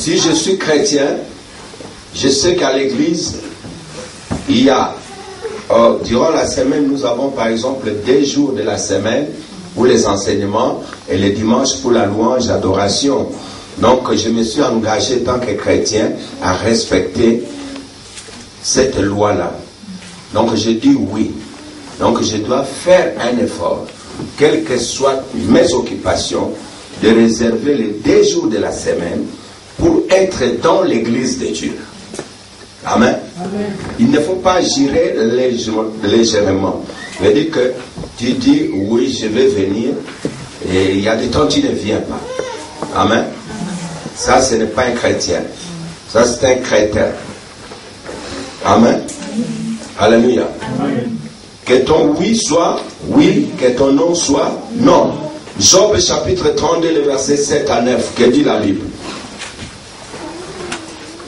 Si je suis chrétien, je sais qu'à l'église, il y a, durant la semaine, nous avons par exemple 2 jours de la semaine pour les enseignements et les dimanches pour la louange, adoration. Donc je me suis engagé tant que chrétien à respecter cette loi-là. Donc je dis oui. Donc je dois faire un effort, quelles que soient mes occupations, de réserver les 2 jours de la semaine pour être dans l'église de Dieu. Amen. Amen. Il ne faut pas gérer légèrement. C'est-à-dire que tu dis oui, je vais venir, et il y a des temps tu ne viens pas. Amen. Ça, ce n'est pas un chrétien. Ça, c'est un crétin. Amen. Alléluia. Amen. Que ton oui soit oui, que ton non soit non. Job chapitre 32, le verset 7 à 9. Que dit la Bible?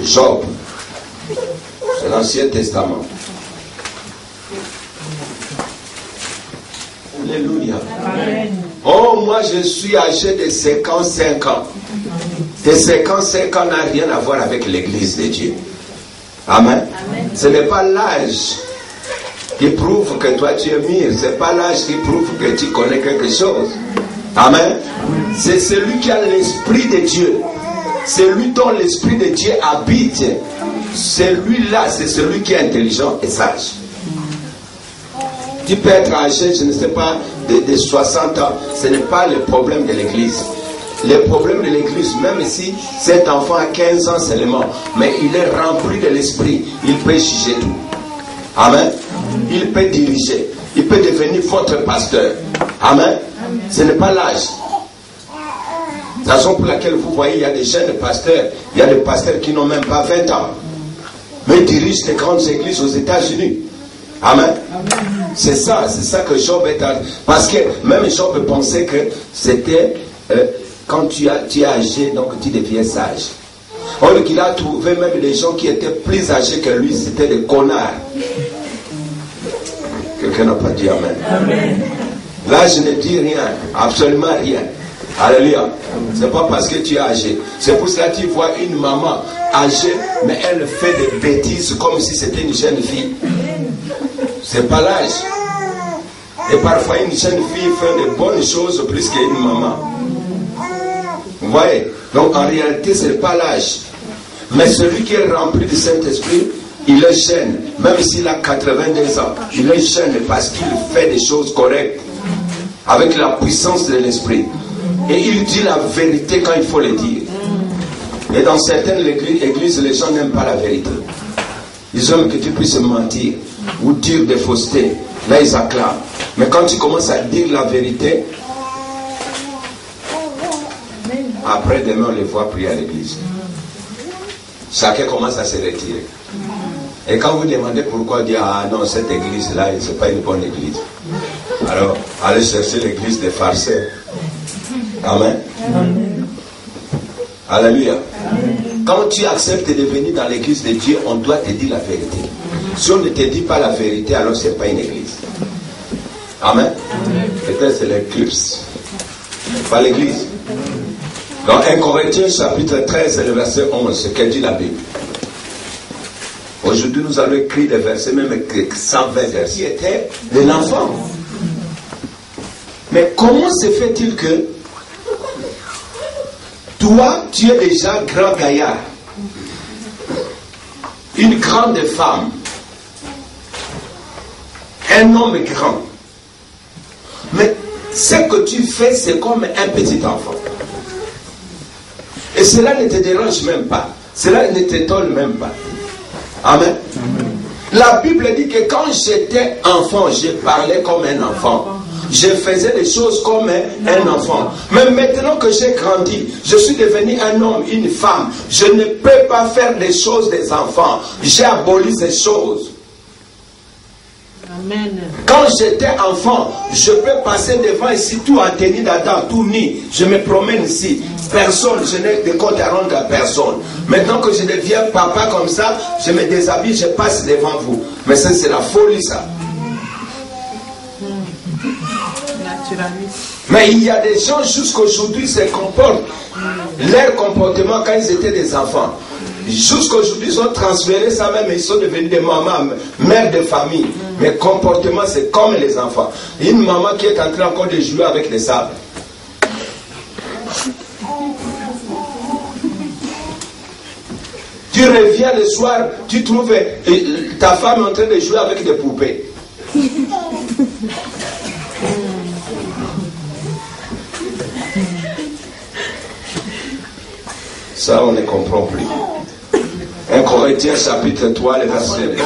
Job. C'est l'Ancien Testament. Alléluia. Amen. Oh, moi je suis âgé de 55 ans. Tes 55 ans n'a rien à voir avec l'église de Dieu. Amen. Amen. Ce n'est pas l'âge qui prouve que toi tu es mûr. Ce n'est pas l'âge qui prouve que tu connais quelque chose. Amen. C'est celui qui a l'esprit de Dieu. Celui dont l'esprit de Dieu habite. Celui-là, c'est celui qui est intelligent et sage. Tu peux être âgé, je ne sais pas, de 60 ans. Ce n'est pas le problème de l'église. Le problème de l'église, même si cet enfant a 15 ans seulement, mais il est rempli de l'esprit, il peut juger tout. Amen. Il peut diriger. Il peut devenir votre pasteur. Amen. Ce n'est pas l'âge. La raison pour laquelle vous voyez, il y a des jeunes pasteurs, il y a des pasteurs qui n'ont même pas 20 ans, mais dirigent les grandes églises aux États-Unis. Amen. C'est ça que Job est. Parce que même Job pensait que c'était quand tu es âgé, donc tu deviens sage. Or qu'il a trouvé même des gens qui étaient plus âgés que lui, c'était des connards. Quelqu'un n'a pas dit amen. Amen. Là, je ne dis rien, absolument rien. Alléluia. C'est pas parce que tu es âgé. C'est pour cela que tu vois une maman âgée, mais elle fait des bêtises comme si c'était une jeune fille. C'est pas l'âge. Et parfois une jeune fille fait de bonnes choses plus qu'une maman. Vous voyez? Donc en réalité, ce n'est pas l'âge. Mais celui qui est rempli du Saint-Esprit, il est jeune. Même s'il a 82 ans, il est jeune parce qu'il fait des choses correctes. Avec la puissance de l'Esprit. Et il dit la vérité quand il faut le dire. Et dans certaines églises, les gens n'aiment pas la vérité. Ils aiment que tu puisses mentir ou dire des faussetés. Là, ils acclament. Mais quand tu commences à dire la vérité, après demain, on les voit prier à l'église. Chacun commence à se retirer. Et quand vous demandez pourquoi, dire ah non, cette église-là, ce n'est pas une bonne église. Alors, allez chercher l'église des farceurs. Amen. Amen. Alléluia. Amen. Quand tu acceptes de venir dans l'église de Dieu, on doit te dire la vérité. Si on ne te dit pas la vérité, alors ce n'est pas une église. Amen. Peut-être c'est l'éclipse. Pas l'église. Dans 1 Corinthiens chapitre 13, le verset 11, ce que dit la Bible. Aujourd'hui, nous allons écrire des versets, même 120 versets. Était de l'enfant. Mais comment se fait-il que toi, tu es déjà grand gaillard, une grande femme, un homme grand, mais ce que tu fais, c'est comme un petit enfant. Et cela ne te dérange même pas. Cela ne t'étonne même pas. Amen. La Bible dit que quand j'étais enfant, je parlais comme un enfant. Je faisais des choses comme un enfant. Mais maintenant que j'ai grandi, je suis devenu un homme, une femme. Je ne peux pas faire des choses des enfants. J'ai aboli ces choses. Amen. Quand j'étais enfant, je peux passer devant ici tout en tenue d'Adam, tout nu. Je me promène ici. Personne, je n'ai de compte à rendre à personne. Maintenant que je deviens papa comme ça, je me déshabille, je passe devant vous. Mais ça, c'est la folie, ça. Mais il y a des gens jusqu'aujourd'hui se comportent. Leur comportement quand ils étaient des enfants. Jusqu'aujourd'hui, ils ont transféré ça même, ils sont devenus des mamans, mères de famille. Mais comportement, c'est comme les enfants. Une maman qui est en train encore de jouer avec les sables. Tu reviens le soir, tu trouves ta femme en train de jouer avec des poupées. Ça, on ne comprend plus. 1 Corinthiens chapitre 3, le verset 9.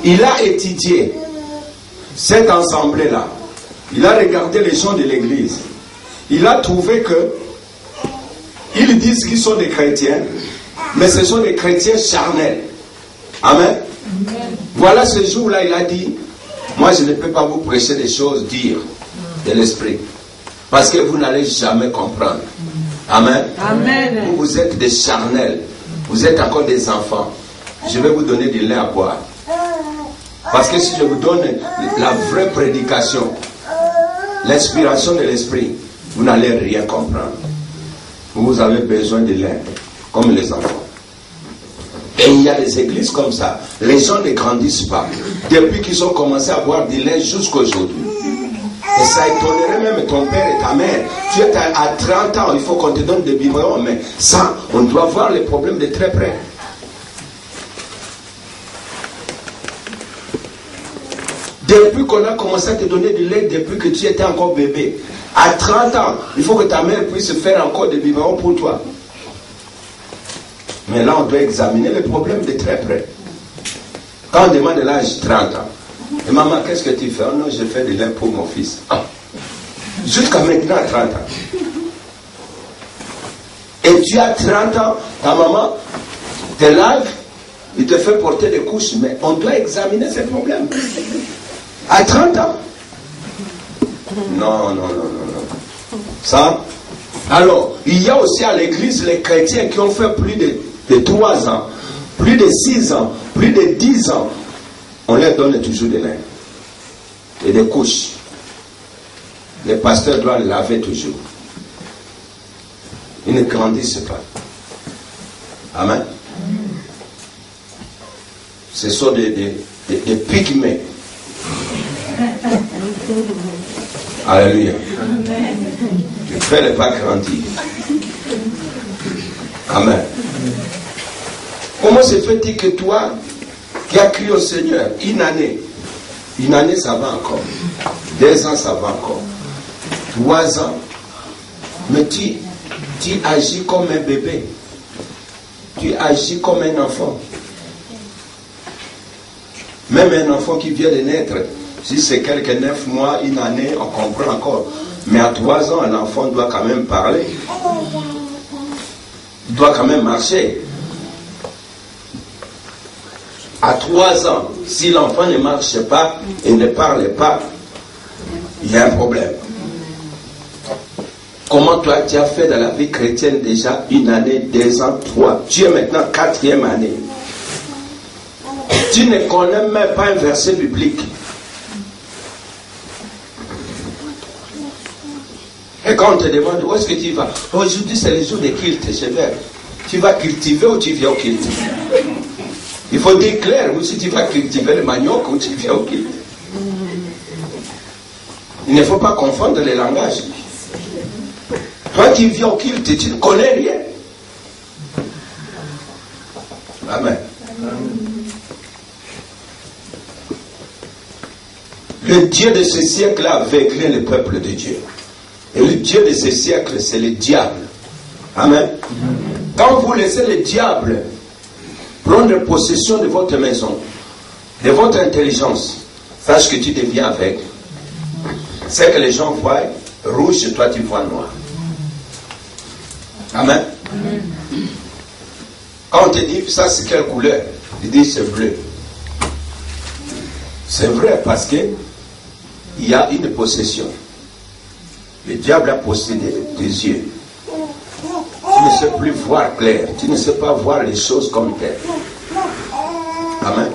Il a étudié cette assemblée-là. Il a regardé les gens de l'église. Il a trouvé que ils disent qu'ils sont des chrétiens, mais ce sont des chrétiens charnels. Amen. Voilà ce jour-là, il a dit, moi je ne peux pas vous prêcher des choses dires de l'esprit, parce que vous n'allez jamais comprendre. Amen. Amen. Vous êtes des charnels. Vous êtes encore des enfants. Je vais vous donner du lait à boire. Parce que si je vous donne la vraie prédication, l'inspiration de l'esprit, vous n'allez rien comprendre. Vous avez besoin de lait, comme les enfants. Et il y a des églises comme ça. Les gens ne grandissent pas. Depuis qu'ils ont commencé à boire du lait jusqu'à aujourd'hui. Et ça étonnerait même ton père et ta mère. Tu es à 30 ans, il faut qu'on te donne des biberons. Mais ça, on doit voir les problèmes de très près. Depuis qu'on a commencé à te donner du lait, depuis que tu étais encore bébé, à 30 ans, il faut que ta mère puisse faire encore des biberons pour toi. Mais là, on doit examiner les problèmes de très près. Quand on demande l'âge 30 ans, et maman, qu'est-ce que tu fais? Oh non, je fais du lait pour mon fils. Ah. Jusqu'à maintenant, 30 ans. Et tu as 30 ans, ta maman te lave, il te fait porter des couches, mais on doit examiner ces problèmes. À 30 ans. Non. Ça. Alors, il y a aussi à l'église les chrétiens qui ont fait plus de 3 ans, plus de 6 ans, plus de 10 ans. On leur donne toujours des lait et des couches. Les pasteurs doivent laver toujours. Ils ne grandissent pas. Amen. Ce sont des pygmées. Alléluia. Tu ne fais pas grandir. Amen. Comment se fait-il que toi, qui as crié au Seigneur, une année ça va encore, 2 ans ça va encore, 3 ans, mais tu agis comme un bébé, tu agis comme un enfant. Même un enfant qui vient de naître, si c'est quelques 9 mois, une année, on comprend encore. Mais à 3 ans, un enfant doit quand même parler. Il doit quand même marcher. À 3 ans, si l'enfant ne marche pas et ne parle pas, il y a un problème. Comment toi tu as fait dans la vie chrétienne déjà 1 année, 2 ans, 3? Tu es maintenant 4e année. Tu ne connais même pas un verset biblique. Et quand on te demande où est-ce que tu vas, aujourd'hui c'est le jour de culte, tu vas cultiver ou tu viens au culte? Il faut dire clair, ou si tu vas cultiver le manioc ou tu viens au culte. Il ne faut pas confondre les langages. Toi qui viens au culte, tu ne connais rien. Amen. Le Dieu de ce siècle a aveuglé le peuple de Dieu. Et le Dieu de ce siècle, c'est le diable. Amen. Quand vous laissez le diable prendre possession de votre maison, de votre intelligence, sache que tu deviens aveugle. C'est que les gens voient rouge et toi tu vois noir. Amen. Quand on te dit ça c'est quelle couleur, tu dis c'est bleu. C'est vrai parce que il y a une possession. Le diable a possédé tes yeux. Tu ne sais plus voir clair. Tu ne sais pas voir les choses comme telles. Amen.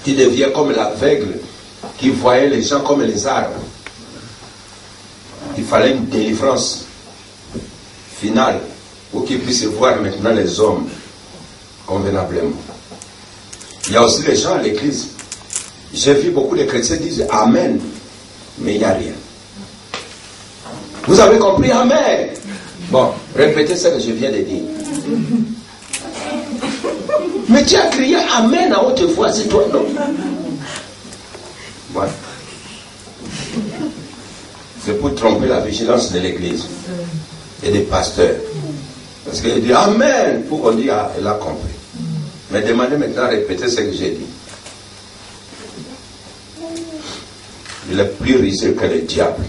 Tu deviens comme l'aveugle qui voyait les gens comme les arbres. il fallait une délivrance finale pour qu'ils puissent voir maintenant les hommes convenablement. Il y a aussi les gens à l'église. J'ai vu beaucoup de chrétiens dire Amen, mais il n'y a rien. Vous avez compris Amen? Bon, répétez ce que je viens de dire. Mais tu as crié Amen à haute voix, c'est toi, non? Voilà. C'est pour tromper la vigilance de l'église et des pasteurs. Parce qu'il dit Amen pour qu'on dise ah, elle a compris. Mais demandez maintenant à répéter ce que j'ai dit. Il est plus risé que le diable.